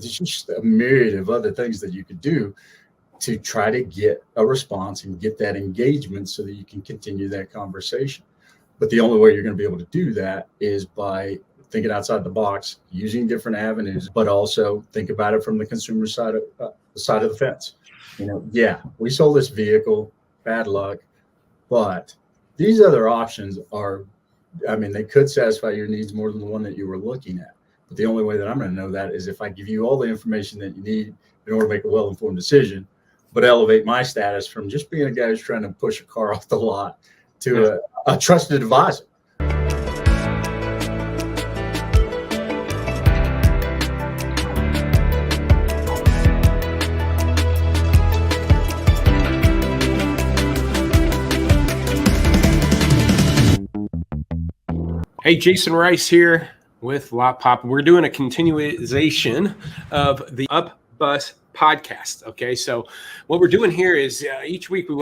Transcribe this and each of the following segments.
there's just a myriad of other things that you could do to try to get a response and get that engagement so that you can continue that conversation. But the only way you're going to be able to do that is by thinking outside the box, using different avenues, but also think about it from the consumer side of the fence. Yeah, we sold this vehicle, bad luck, but these other options are, they could satisfy your needs more than the one that you were looking at. But the only way that I'm going to know that is if I give you all the information that you need in order to make a well-informed decision, but elevate my status from just being a guy who's trying to push a car off the lot to a trusted advisor. Hey, Jason Rice here with Lotpop. We're doing a continuation of the Up Bus podcast. Okay, so what we're doing here is each week we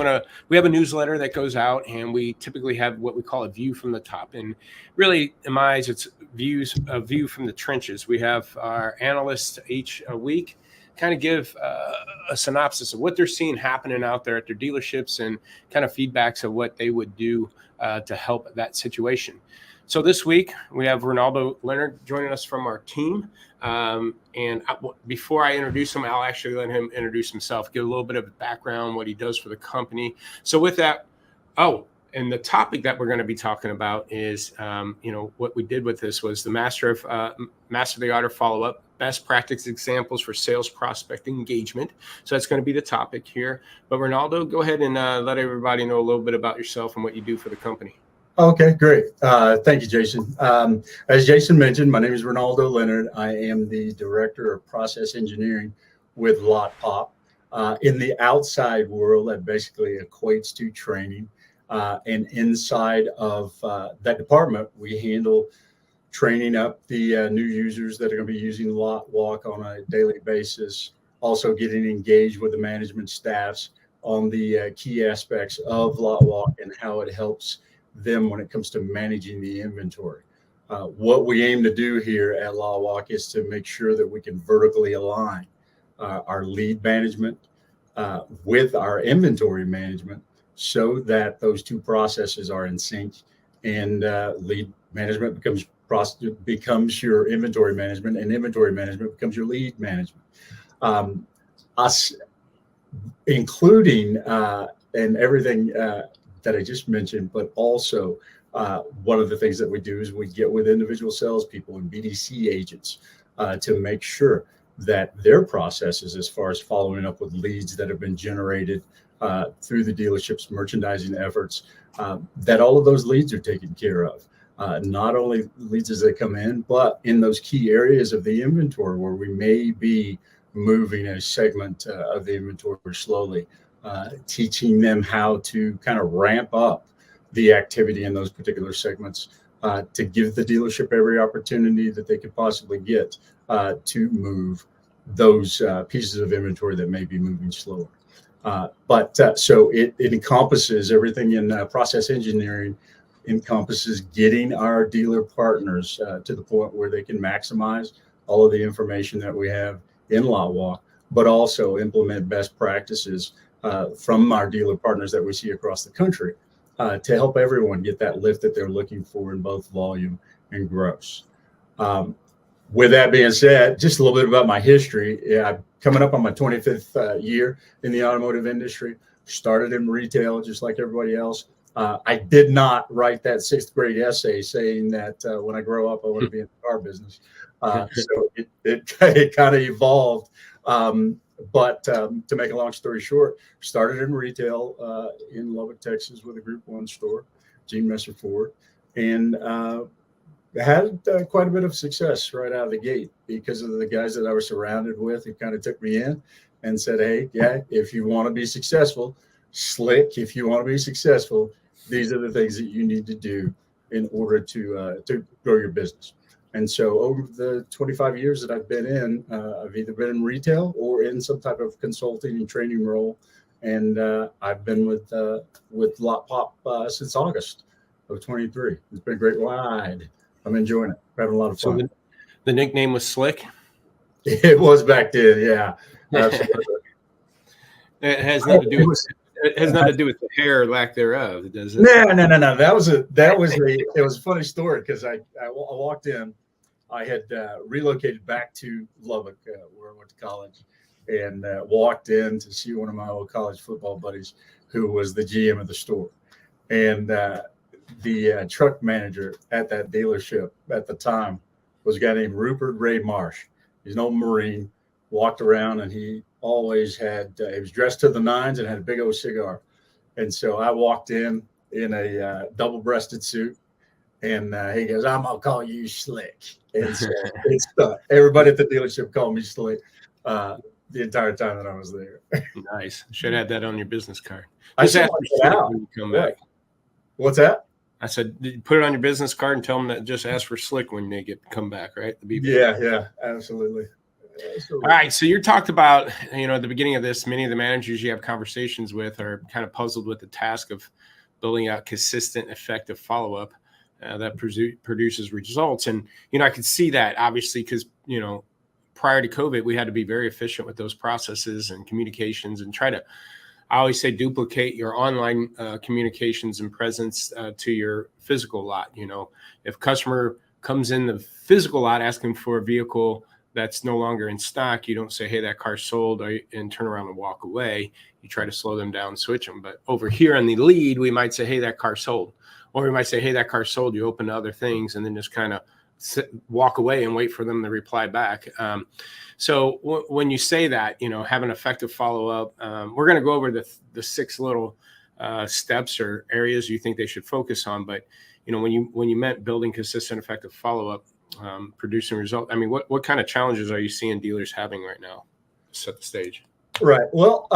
have a newsletter that goes out, and we typically have what we call a view from the top. And really, in my eyes, it's a view from the trenches. We have our analysts each week kind of give a synopsis of what they're seeing happening out there at their dealerships and kind of feedbacks of what they would do to help that situation. So this week we have Ronaldo Leonard joining us from our team. Before I introduce him, I'll actually let him introduce himself, give a little bit of background, what he does for the company. So with that, and the topic that we're going to be talking about is, what we did with this was the Master of the Art of Follow-Up, best practice examples for sales prospect engagement. So that's going to be the topic here. But Ronaldo, go ahead and let everybody know a little bit about yourself and what you do for the company. Okay, great. Thank you, Jason. As Jason mentioned, my name is Ronaldo Leonard. I am the Director of Process Engineering with Lotpop. In the outside world, that basically equates to training. And inside of that department, we handle training up the new users that are going to be using LotWalk on a daily basis, also getting engaged with the management staffs on the key aspects of LotWalk and how it helps them when it comes to managing the inventory. What we aim to do here at LotWalk is to make sure that we can vertically align our lead management with our inventory management so that those two processes are in sync, and lead management becomes your inventory management, and inventory management becomes your lead management. Us including and everything that I just mentioned, but also one of the things that we do is we get with individual salespeople and BDC agents to make sure that their processes, as far as following up with leads that have been generated through the dealership's merchandising efforts, that all of those leads are taken care of. Not only leads as they come in, but in those key areas of the inventory where we may be moving a segment of the inventory slowly. Teaching them how to kind of ramp up the activity in those particular segments to give the dealership every opportunity that they could possibly get to move those pieces of inventory that may be moving slower. So it encompasses everything in process engineering, encompasses getting our dealer partners to the point where they can maximize all of the information that we have in LotWalk, but also implement best practices from our dealer partners that we see across the country to help everyone get that lift that they're looking for in both volume and gross. With that being said, just a little bit about my history. I'm coming up on my 25th year in the automotive industry. Started in retail just like everybody else. I did not write that 6th grade essay saying that when I grow up, I want to be in the car business. So it kind of evolved. But to make a long story short, started in retail in Lubbock, Texas, with a Group 1 store, Gene Messer Ford, and had quite a bit of success right out of the gate because of the guys that I was surrounded with who kind of took me in and said, hey, yeah, if you want to be successful, Slick, if you want to be successful, these are the things that you need to do in order to grow your business. And so over the 25 years that I've been in, I've either been in retail or in some type of consulting and training role. And I've been with Lotpop since August of 23. It's been a great ride. I'm enjoying it. I'm having a lot of fun. So the nickname was Slick? It was back then. Yeah, absolutely. It has nothing to do with it has nothing to do with the hair or lack thereof, does it? No. It was a funny story because I walked in. I had relocated back to Lubbock, where I went to college, and walked in to see one of my old college football buddies, who was the GM of the store, and the truck manager at that dealership at the time was a guy named Rupert Ray Marsh. He's an old Marine. Walked around, and he always had. He was dressed to the nines and had a big old cigar. And so I walked in a double-breasted suit, and he goes, "I'm gonna call you Slick." And so it's everybody at the dealership called me Slick the entire time that I was there. Nice. Should have had that on your business card. I Just should ask like for that Slick out. when you come Right. back. What's that? I said, put it on your business card and tell them that just ask for Slick when they come back, right? Yeah, absolutely. All right. So you talked about, at the beginning of this, many of the managers you have conversations with are kind of puzzled with the task of building out consistent, effective follow-up that produces results. And, I could see that obviously because, prior to COVID, we had to be very efficient with those processes and communications and I always say duplicate your online communications and presence to your physical lot. If a customer comes in the physical lot asking for a vehicle that's no longer in stock, you don't say, "Hey, that car's sold," and turn around and walk away. You try to slow them down, switch them. But over here on the lead, we might say, "Hey, that car's sold," or we might say, "Hey, that car's sold." You open to other things and then just kind of walk away and wait for them to reply back. So when you say that, have an effective follow-up, we're going to go over the 6 little steps or areas you think they should focus on. But, when you meant building consistent, effective follow-up, producing results, I mean, what kind of challenges are you seeing dealers having right now? Set the stage. Right. Well,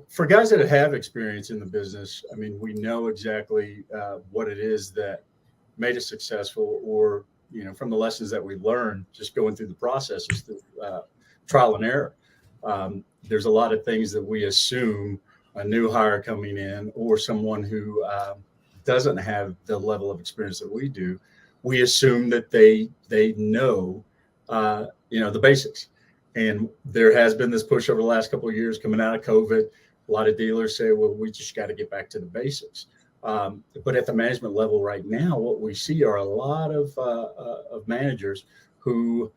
for guys that have experience in the business, I mean, we know exactly what it is that made us successful, or from the lessons that we learned just going through the processes through trial and error. There's a lot of things that we assume a new hire coming in or someone who doesn't have the level of experience that we do, we assume that they know the basics. And there has been this push over the last couple of years coming out of COVID. A lot of dealers say, well, we just got to get back to the basics. But at the management level right now, what we see are a lot of managers who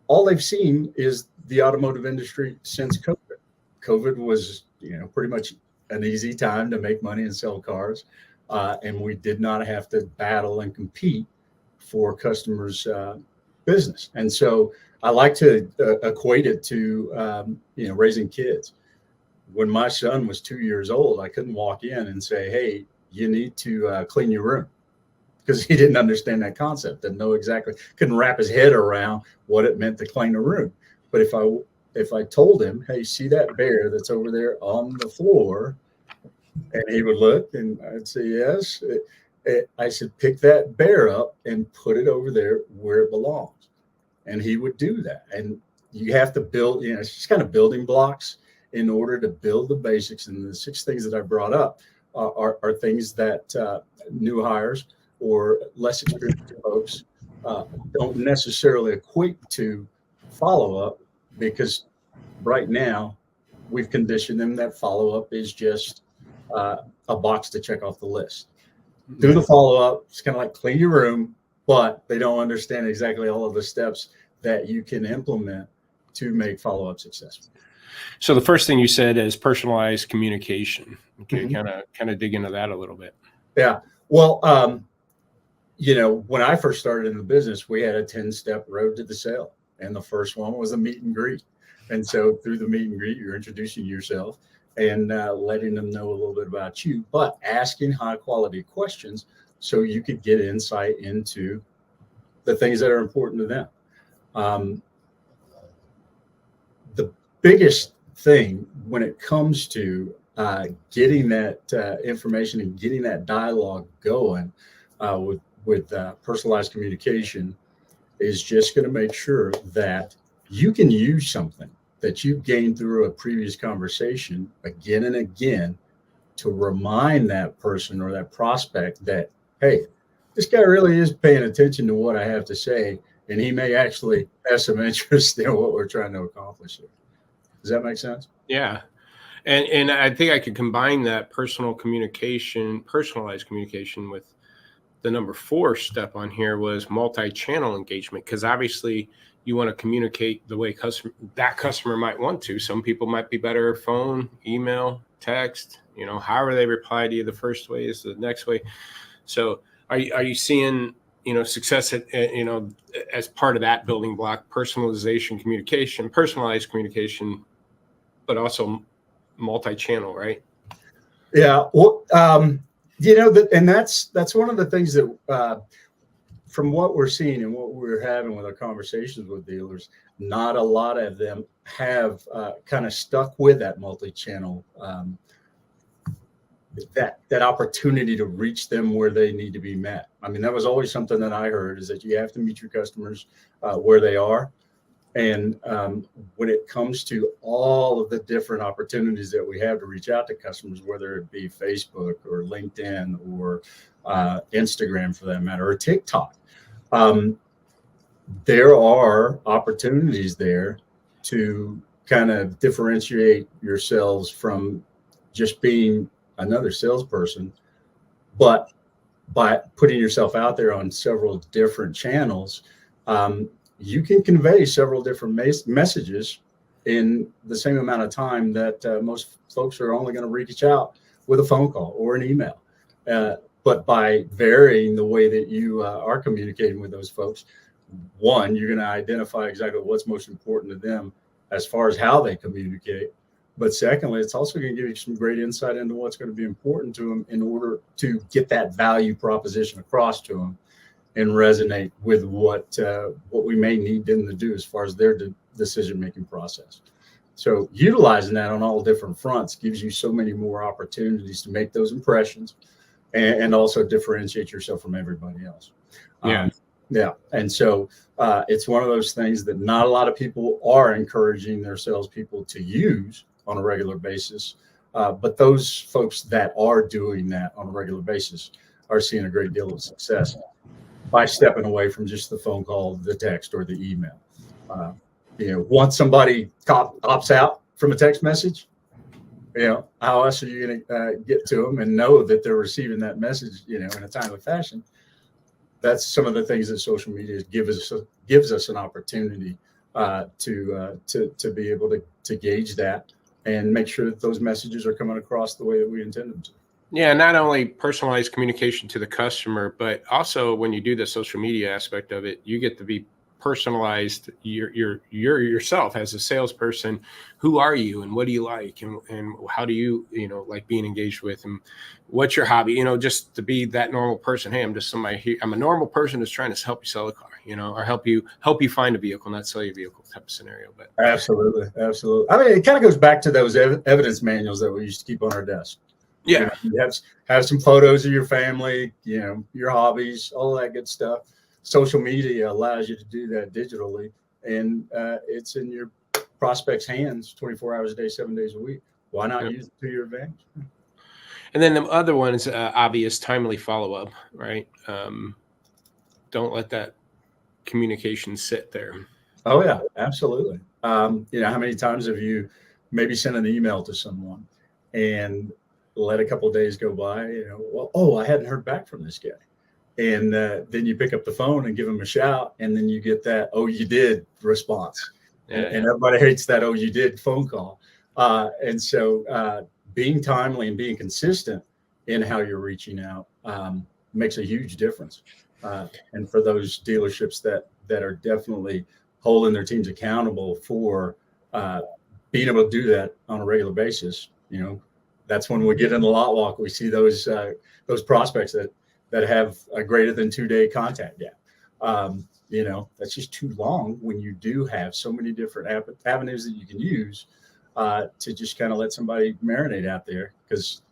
all they've seen is the automotive industry since COVID. COVID was, pretty much an easy time to make money and sell cars. And we did not have to battle and compete for customers' business. And so I like to equate it to, raising kids. When my son was 2 years old, I couldn't walk in and say, "Hey, you need to clean your room," because he didn't understand that concept, didn't know exactly, couldn't wrap his head around what it meant to clean a room. But if I told him, "Hey, see that bear that's over there on the floor," and he would look and I'd say, "Yes," I said, "Pick that bear up and put it over there where it belongs," and he would do that. And you have to build, it's just kind of building blocks in order to build the basics. And the 6 things that I brought up are things that new hires or less experienced folks don't necessarily equate to follow-up, because right now we've conditioned them that follow-up is just a box to check off the list. Do the follow-up. It's kind of like clean your room, but they don't understand exactly all of the steps that you can implement to make follow-up successful. So the first thing you said is personalized communication. Okay, kind of dig into that a little bit. Yeah. Well, when I first started in the business, we had a 10-step road to the sale. And the first one was a meet and greet. And so through the meet and greet, you're introducing yourself and letting them know a little bit about you, but asking high quality questions so you could get insight into the things that are important to them. The biggest thing when it comes to getting that information and getting that dialogue going with personalized communication is just going to make sure that you can use something that you gained through a previous conversation again and again to remind that person or that prospect that, hey, this guy really is paying attention to what I have to say, and he may actually have some interest in what we're trying to accomplish here. Does that make sense? Yeah. And I think I could combine that personalized communication with the number 4 step on here was multi-channel engagement, because obviously you want to communicate the way customer might want to. Some people might be better phone, email, text, however they reply to you the first way is the next way. So are you seeing, success at, as part of that building block, personalized communication, but also multi-channel, right? Yeah. Well, and that's one of the things that, from what we're seeing and what we're having with our conversations with dealers, not a lot of them have kind of stuck with that multi-channel, that opportunity to reach them where they need to be met. I mean, that was always something that I heard, is that you have to meet your customers where they are. And when it comes to all of the different opportunities that we have to reach out to customers, whether it be Facebook or LinkedIn or Instagram for that matter, or TikTok, there are opportunities there to kind of differentiate yourselves from just being another salesperson, but by putting yourself out there on several different channels, you can convey several different messages in the same amount of time that most folks are only going to reach out with a phone call or an email. But by varying the way that you are communicating with those folks, one, you're going to identify exactly what's most important to them as far as how they communicate. But secondly, it's also going to give you some great insight into what's going to be important to them in order to get that value proposition across to them and resonate with what we may need them to do as far as their decision-making process. So utilizing that on all different fronts gives you so many more opportunities to make those impressions and also differentiate yourself from everybody else. Yeah. And so it's one of those things that not a lot of people are encouraging their salespeople to use on a regular basis. But those folks that are doing that on a regular basis are seeing a great deal of success by stepping away from just the phone call, the text, or the email. Once somebody opts out from a text message, how else are you going to get to them and know that they're receiving that message, in a timely fashion? That's some of the things that social media gives us an opportunity to be able to gauge that and make sure that those messages are coming across the way that we intend them to. Yeah, not only personalized communication to the customer, but also when you do the social media aspect of it, you get to be personalized. You're yourself as a salesperson. Who are you, and what do you like, and how do you like being engaged with, and what's your hobby? Just to be that normal person. Hey, I'm just somebody here. I'm a normal person who's trying to help you sell a car, or help you find a vehicle, not sell your vehicle type of scenario. But absolutely. I mean, it kind of goes back to those evidence manuals that we used to keep on our desk. Yeah, you have some photos of your family, your hobbies, all that good stuff. Social media allows you to do that digitally, and it's in your prospects' hands 24 hours a day, 7 days a week. Why not use it to your advantage? And then the other one is obvious, timely follow-up, right? Don't let that communication sit there. Oh yeah, absolutely. How many times have you maybe sent an email to someone and let a couple of days go by, I hadn't heard back from this guy. And then you pick up the phone and give him a shout, and then you get that, "Oh, you did" response. And everybody hates that "Oh, you did" phone call. And so being timely and being consistent in how you're reaching out makes a huge difference. And for those dealerships that are definitely holding their teams accountable for being able to do that on a regular basis, that's when we get in the lot walk. We see those prospects that have a greater than 2-day contact gap. That's just too long when you do have so many different avenues that you can use to just kind of let somebody marinate out there, because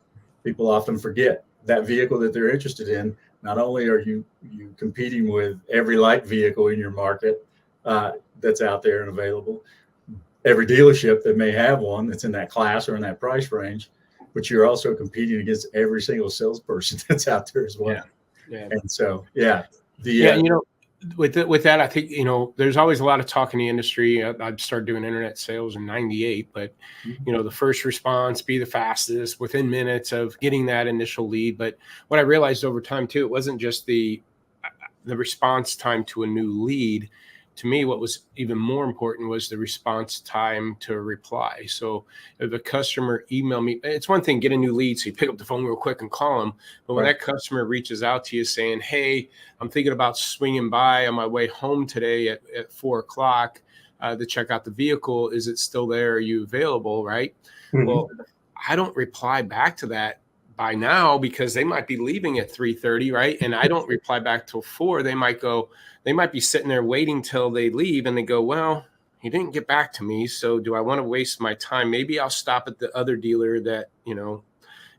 people often forget that vehicle that they're interested in. Not only are you competing with every light vehicle in your market that's out there and available, every dealership that may have one that's in that class or in that price range, but you're also competing against every single salesperson that's out there as well. Yeah. And so, with that, I think, there's always a lot of talk in the industry. I started doing internet sales in '98, but the first response, be the fastest within minutes of getting that initial lead. But what I realized over time too, it wasn't just the response time to a new lead. To me, what was even more important was the response time to a reply. So if a customer emailed me, it's one thing, get a new lead, so you pick up the phone real quick and call them. But when that customer reaches out to you saying, hey, I'm thinking about swinging by on my way home today at 4:00 to check out the vehicle. Is it still there? Are you available? Right. Mm-hmm. Well, I don't reply back to that by now because they might be leaving at 3:30, right? And I don't reply back till 4. They might be sitting there waiting till they leave, and they go, well, he didn't get back to me, so do I want to waste my time? Maybe I'll stop at the other dealer that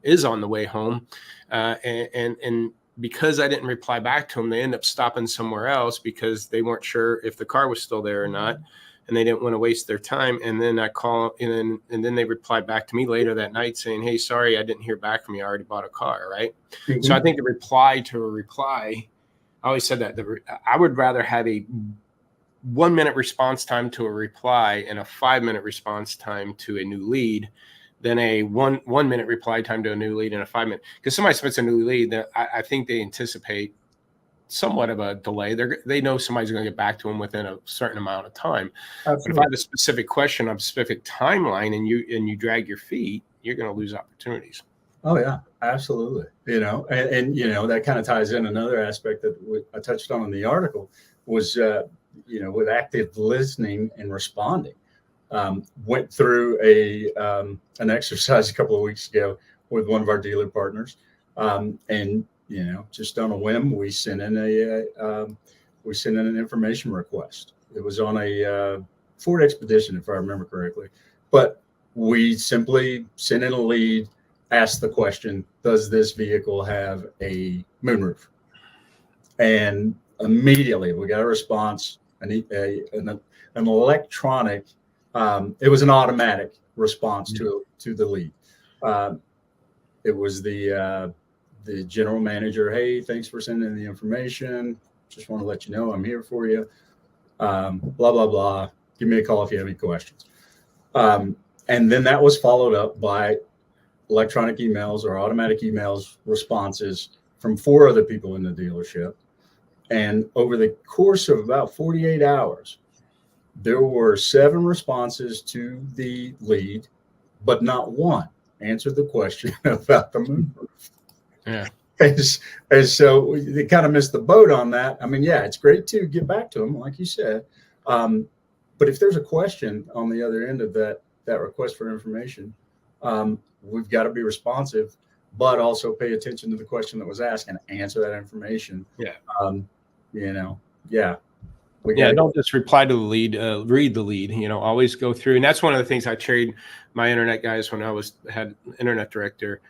is on the way home, and because I didn't reply back to them, they end up stopping somewhere else because they weren't sure if the car was still there or not, and they didn't want to waste their time. And then I call, and then they reply back to me later that night saying, hey, sorry, I didn't hear back from you. I already bought a car, right? Mm-hmm. So I think the reply to a reply, I always said that I would rather have a 1-minute response time to a reply and a 5-minute response time to a new lead than a one minute reply time to a new lead and a 5-minute. Because somebody submits a new lead, that I think they anticipate somewhat of a delay. They know somebody's going to get back to them within a certain amount of time. Absolutely. But if I have a specific question on a specific timeline and you drag your feet, you're going to lose opportunities. Oh yeah, absolutely. And that kind of ties in another aspect that I touched on in the article was, with active listening and responding. Went through an exercise a couple of weeks ago with one of our dealer partners, and just on a whim, we sent in an information request. It was on a Ford Expedition, if I remember correctly, but we simply sent in a lead, asked the question, does this vehicle have a moonroof? And immediately we got a response, an electronic, it was an automatic response to the lead. It was the general manager. Hey, thanks for sending the information. Just want to let you know I'm here for you. Blah, blah, blah. Give me a call if you have any questions. And then that was followed up by electronic emails or automatic emails responses from 4 other people in the dealership. And over the course of about 48 hours, there were 7 responses to the lead, but not one answered the question about the moonroof. Yeah. And so they kind of missed the boat on that. I mean, yeah, it's great to get back to them, like you said. But if there's a question on the other end of that request for information, we've got to be responsive, but also pay attention to the question that was asked and answer that information. Yeah. Don't just reply to the lead, read the lead, always go through. And that's one of the things I trained my internet guys when I had internet director.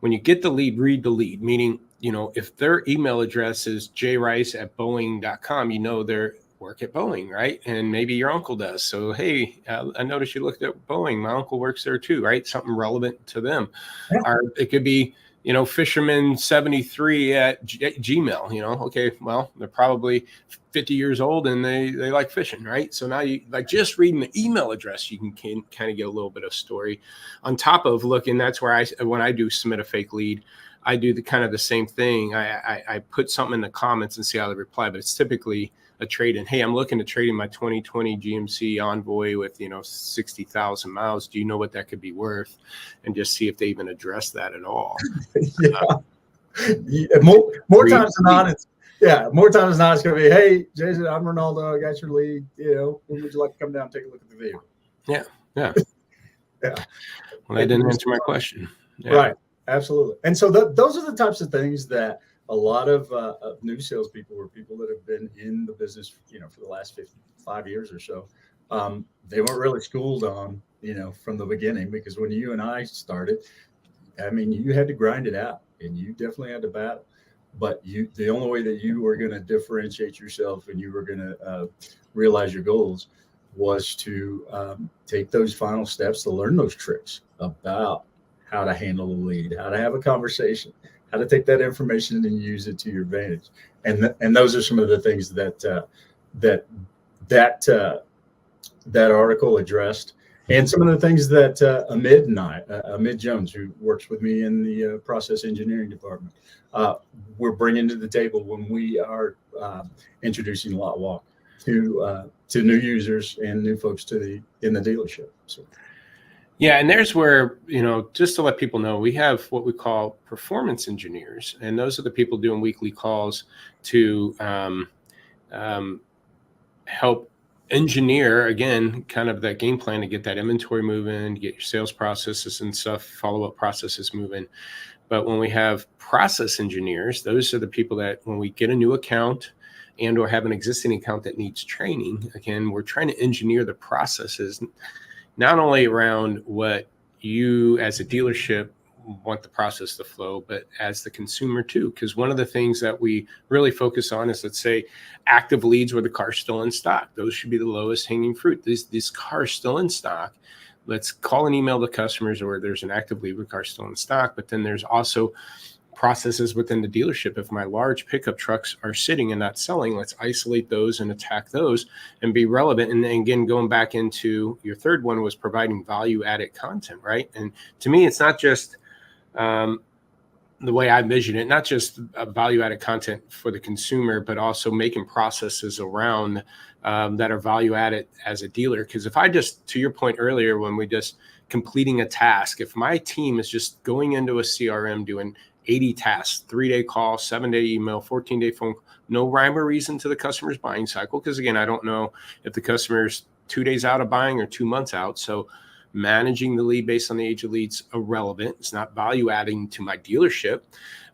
When you get the lead, read the lead, meaning, if their email address is jrice@boeing.com, they work at Boeing, right? And maybe your uncle does. So, hey, I noticed you looked at Boeing. My uncle works there too, right? Something relevant to them. Yeah. Or it could be, fisherman73 at Gmail, okay, well, they're probably 50 years old and they like fishing, right? So now you just reading the email address, you can kind of get a little bit of story on top of looking. That's where when I do submit a fake lead, I do the same thing. I put something in the comments and see how they reply, but it's typically a trade-in. Hey, I'm looking to trade in my 2020 GMC Envoy with 60,000 miles. Do you know what that could be worth? And just see if they even address that at all. More times than not, it's going to be, hey, Jason, I'm Ronaldo. I got your lead. When would you like to come down and take a look at the vehicle? Yeah. Yeah. Well, that didn't answer my question. Yeah. Right. Absolutely. And so those are the types of things that a lot of new salespeople or people that have been in the business, for the last 55 years or so, they weren't really schooled on, from the beginning, because when you and I started, I mean, you had to grind it out and you definitely had to battle. But the only way that you were going to differentiate yourself and you were going to realize your goals was to take those final steps to learn those tricks about how to handle the lead, how to have a conversation, how to take that information and use it to your advantage. And those are some of the things that article addressed, and some of the things that Amit Jones, who works with me in the process engineering department, we're bringing to the table when we are introducing Lotwalk to new users and new folks in the dealership. So. Yeah, and there's where, just to let people know, we have what we call performance engineers, and those are the people doing weekly calls to help engineer, again, kind of that game plan to get that inventory moving, get your sales processes and stuff, follow-up processes moving. But when we have process engineers, those are the people that when we get a new account and or have an existing account that needs training, again, we're trying to engineer the processes, not only around what you as a dealership want the process to flow, but as the consumer too. Because one of the things that we really focus on is, let's say, active leads where the car's still in stock. Those should be the lowest hanging fruit. This car's still in stock. Let's call and email the customers, or there's an active lead where the car's still in stock. But then there's also processes within the dealership. If my large pickup trucks are sitting and not selling, let's isolate those and attack those and be relevant. And then again, going back into your third one was providing value added content, right? And to me, it's not just the way I envision it, not just value added content for the consumer, but also making processes around that are value added as a dealer. Because if I just, to your point earlier, when we just completing a task, if my team is just going into a CRM doing 80 tasks, 3-day call, 7-day email, 14-day phone, no rhyme or reason to the customer's buying cycle. Because again, I don't know if the customer's 2 days out of buying or 2 months out. So managing the lead based on the age of leads irrelevant. It's not value adding to my dealership.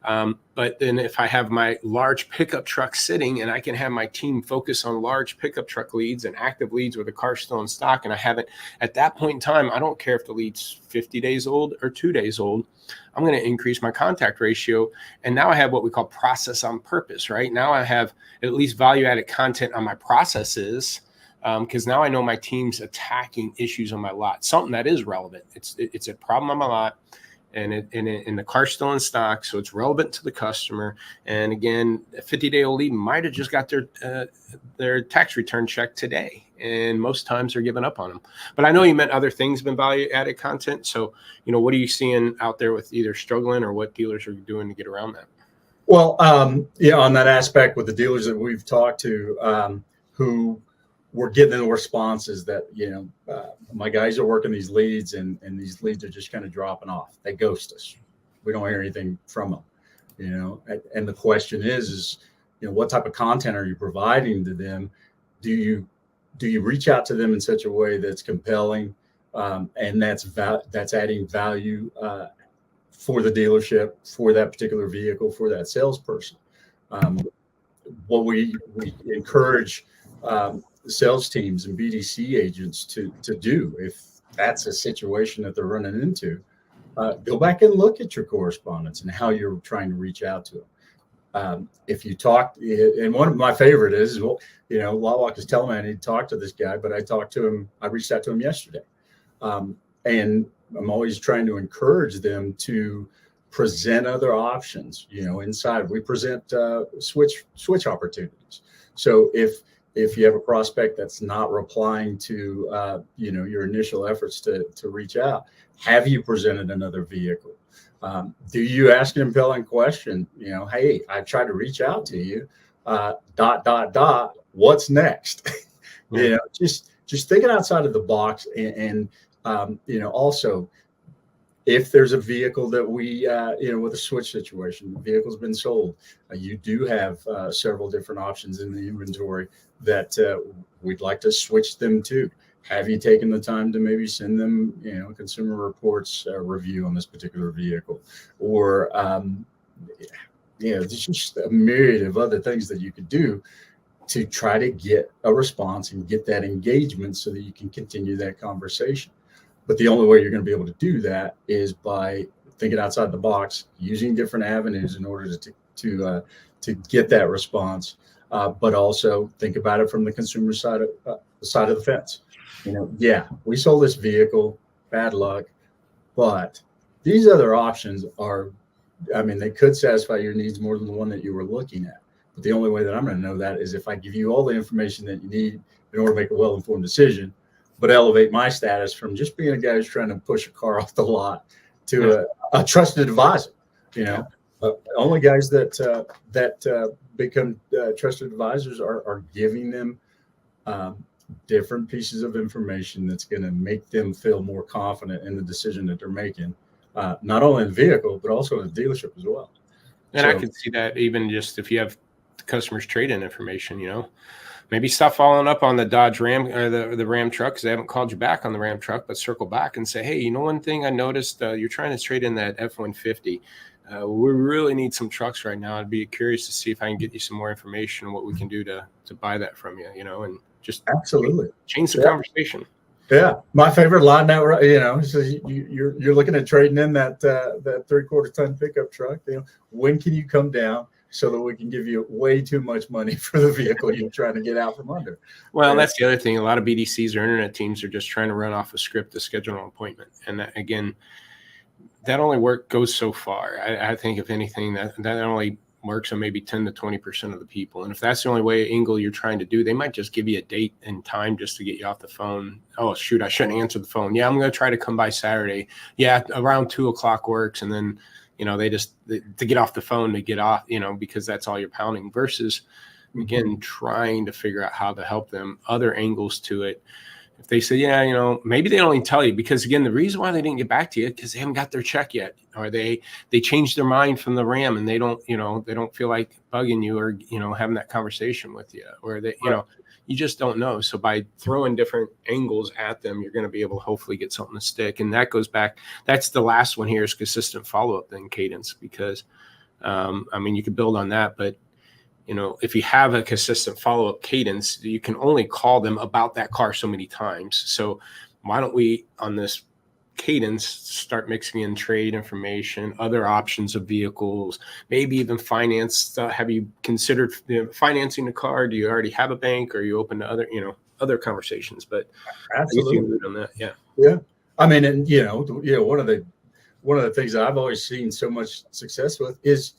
But then if I have my large pickup truck sitting and I can have my team focus on large pickup truck leads and active leads where the car's still in stock, and I haven't at that point in time, I don't care if the lead's 50 days old or 2 days old, I'm going to increase my contact ratio. And now I have what we call process on purpose, right? Now I have at least value added content on my processes. Because now I know my team's attacking issues on my lot, something that is relevant. It's a problem on my lot, and the car's still in stock, so it's relevant to the customer. And again, a 50-day-old lead might have just got their tax return check today, and most times they're giving up on them. But I know you meant other things been value-added content. So, what are you seeing out there with either struggling or what dealers are doing to get around that? Well, on that aspect with the dealers that we've talked to, who we're getting the responses that, my guys are working these leads and these leads are just kind of dropping off. They ghost us. We don't hear anything from them, and the question is, what type of content are you providing to them? Do you reach out to them in such a way that's compelling, and that's adding value for the dealership, for that particular vehicle, for that salesperson? What we encourage sales teams and BDC agents to do, if that's a situation that they're running into, go back and look at your correspondence and how you're trying to reach out to them. If you talk, and one of my favorite is, Lotwalk is telling me I need to talk to this guy, but I reached out to him yesterday. And I'm always trying to encourage them to present other options, inside. We present switch opportunities. So if you have a prospect that's not replying to your initial efforts to reach out, have you presented another vehicle? Do you ask a compelling question? Hey, I tried to reach out to you. ... What's next? Just thinking outside of the box, and also, if there's a vehicle that we, with a switch situation, the vehicle's been sold, you do have several different options in the inventory that we'd like to switch them to. Have you taken the time to maybe send them, Consumer Reports review on this particular vehicle? Or, there's just a myriad of other things that you could do to try to get a response and get that engagement so that you can continue that conversation. But the only way you're going to be able to do that is by thinking outside the box, using different avenues in order to get that response. But also think about it from the consumer side of the fence. We sold this vehicle, bad luck, but these other options are I mean, they could satisfy your needs more than the one that you were looking at. But the only way that I'm going to know that is if I give you all the information that you need in order to make a well-informed decision, but elevate my status from just being a guy who's trying to push a car off the lot to a trusted advisor. Only guys that become trusted advisors are giving them different pieces of information that's going to make them feel more confident in the decision that they're making, not only in the vehicle, but also in the dealership as well. And I can see that even just if you have the customer's trade-in information, maybe stop following up on the Dodge Ram or the Ram truck because they haven't called you back on the Ram truck, but circle back and say, hey, one thing I noticed, you're trying to trade in that F-150. We really need some trucks right now. I'd be curious to see if I can get you some more information on what we can do to buy that from you, and just absolutely change the conversation. Yeah, my favorite line now, so you're looking at trading in that 3/4 ton pickup truck. When can you come down so that we can give you way too much money for the vehicle you're trying to get out from under? Well, that's the other thing. A lot of BDCs or internet teams are just trying to run off a script to schedule an appointment, and that, again, that only goes so far. I think if anything, that only works on maybe 10 to 20% of the people. And if that's the only way angle you're trying to do, they might just give you a date and time just to get you off the phone. Oh, shoot, I shouldn't answer the phone. Yeah, I'm going to try to come by Saturday. Yeah, around 2:00 works. And then, to get off the phone, to get off, because that's all you're pounding versus, again, trying to figure out how to help them, other angles to it. If they say, yeah, maybe they don't even tell you because, again, the reason why they didn't get back to you because they haven't got their check yet, or they changed their mind from the Ram and they don't feel like bugging you or, having that conversation with you, or they, you just don't know. So by throwing different angles at them, you're going to be able to hopefully get something to stick. And that goes back. That's the last one here is consistent follow-up then cadence, because, you could build on that, but if you have a consistent follow-up cadence, you can only call them about that car so many times. So why don't we, on this cadence, start mixing in trade information, other options of vehicles, maybe even finance. Have you considered financing the car? Do you already have a bank? Or are you open to other conversations? But absolutely on that. Yeah. Yeah. I mean, and one of the things that I've always seen so much success with is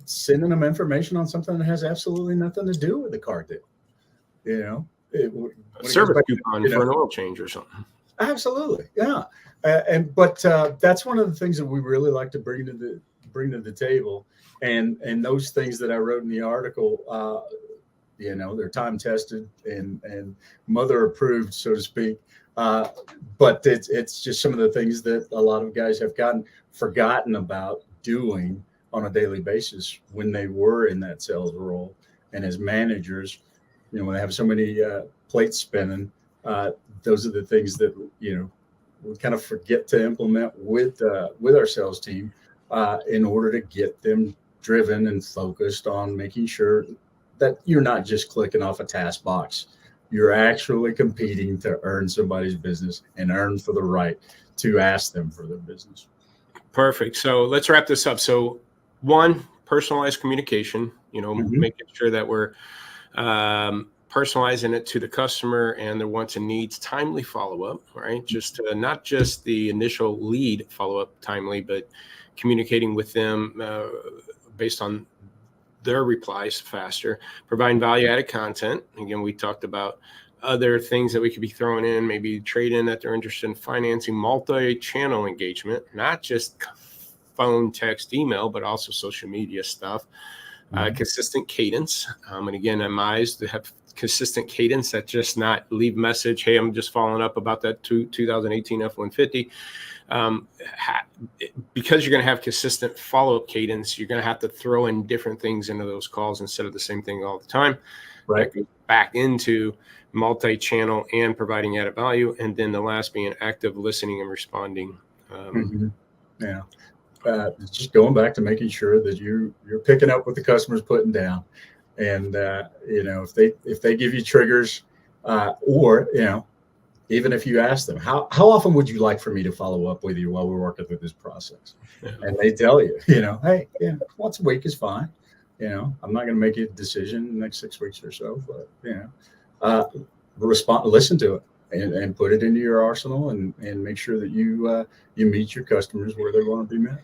sending them information on something that has absolutely nothing to do with the car deal. A service coupon for an oil change or something. Absolutely, yeah. But that's one of the things that we really like to bring to the table, and those things that I wrote in the article, they're time tested and mother approved, so to speak. But it's just some of the things that a lot of guys have forgotten about doing on a daily basis when they were in that sales role. And as managers, when they have so many plates spinning, those are the things that, we kind of forget to implement with our sales team in order to get them driven and focused on making sure that you're not just clicking off a task box. You're actually competing to earn somebody's business and earn for the right to ask them for their business. Perfect. So let's wrap this up. So, one, personalized communication, making sure that we're personalizing it to the customer and their wants and needs, timely follow-up, right? Just not just the initial lead follow-up timely, but communicating with them based on their replies faster, providing value-added content. Again, we talked about other things that we could be throwing in, maybe trade-in that they're interested in financing, multi-channel engagement, not just phone, text, email, but also social media stuff. Consistent cadence. And again, I'm eyes to have consistent cadence, that just not leave message, hey, I'm just following up about that 2018 F-150. Because you're going to have consistent follow-up cadence, you're going to have to throw in different things into those calls instead of the same thing all the time. Right. Back into multi-channel and providing added value. And then the last being active listening and responding. Yeah. Just going back to making sure that you're picking up what the customer's putting down. And, if they give you triggers or, even if you ask them, how often would you like for me to follow up with you while we're working through this process? Yeah. And they tell you, hey, once a week is fine. I'm not going to make a decision in the next 6 weeks or so, but, listen to it and put it into your arsenal and make sure that you meet your customers where they want to be met.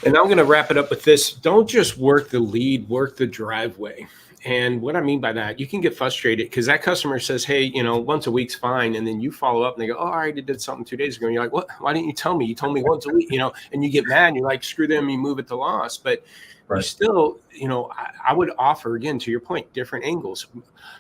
And I'm going to wrap it up with this. Don't just work the lead, work the driveway. And what I mean by that, you can get frustrated because that customer says, hey, once a week's fine. And then you follow up and they go, oh, I already did something 2 days ago. And you're like, what? Why didn't you tell me? You told me once a week, and you get mad and you're like, screw them, you move it to loss. But you still, I would offer, again, to your point, different angles.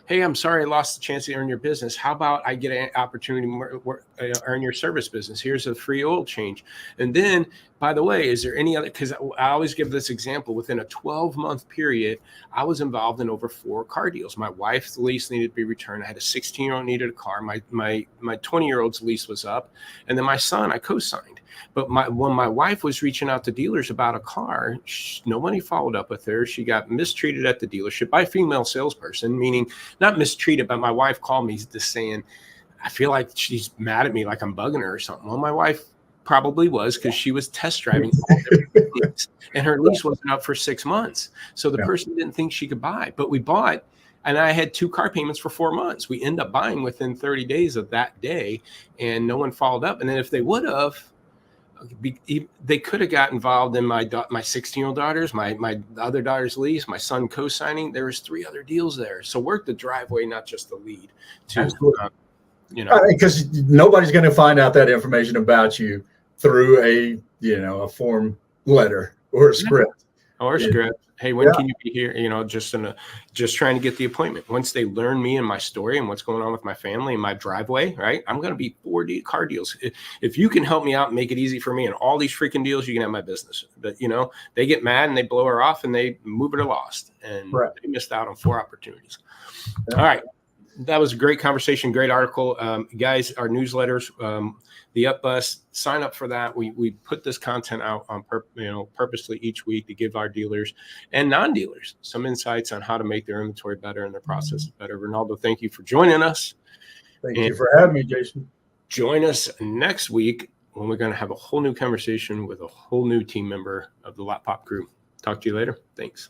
Hey, I'm sorry I lost the chance to earn your business. How about I get an opportunity to earn your service business? Here's a free oil change. And then, by the way, is there any other, because I always give this example, within a 12-month period, I was involved in over 4 car deals. My wife's lease needed to be returned. I had a 16-year-old needed a car. My 20-year-old's lease was up. And then my son, I co-signed. But when my wife was reaching out to dealers about a car, nobody followed up with her. She got mistreated at the dealership by a female salesperson, meaning not mistreated, but my wife called me just saying, I feel like she's mad at me, like I'm bugging her or something. Well, my wife probably was, because she was test driving all different things, and her lease wasn't up for 6 months. So the person didn't think she could buy, but we bought. And I had 2 car payments for 4 months. We end up buying within 30 days of that day, and no one followed up. And then if they would have, they could have got involved in my 16-year-old daughter's, my other daughter's lease, my son co-signing. There was 3 other deals there. So work the driveway, not just the lead. Because nobody's going to find out that information about you through a form letter or a script. Or a script. Hey, when can you be here? Just trying to get the appointment. Once they learn me and my story and what's going on with my family and my driveway, right? I'm going to be 4 car deals. If you can help me out and make it easy for me and all these freaking deals, you can have my business. But, they get mad and they blow her off and they move her to lost. And they missed out on 4 opportunities. Yeah. All right. That was a great conversation. Great article. Guys, our newsletters, the Up Bus, sign up for that. We put this content out on purposely each week to give our dealers and non-dealers some insights on how to make their inventory better and their processes better. Ronaldo, thank you for joining us. Thank you for having me, Jason. Join us next week when we're going to have a whole new conversation with a whole new team member of the Lotpop crew. Talk to you later. Thanks.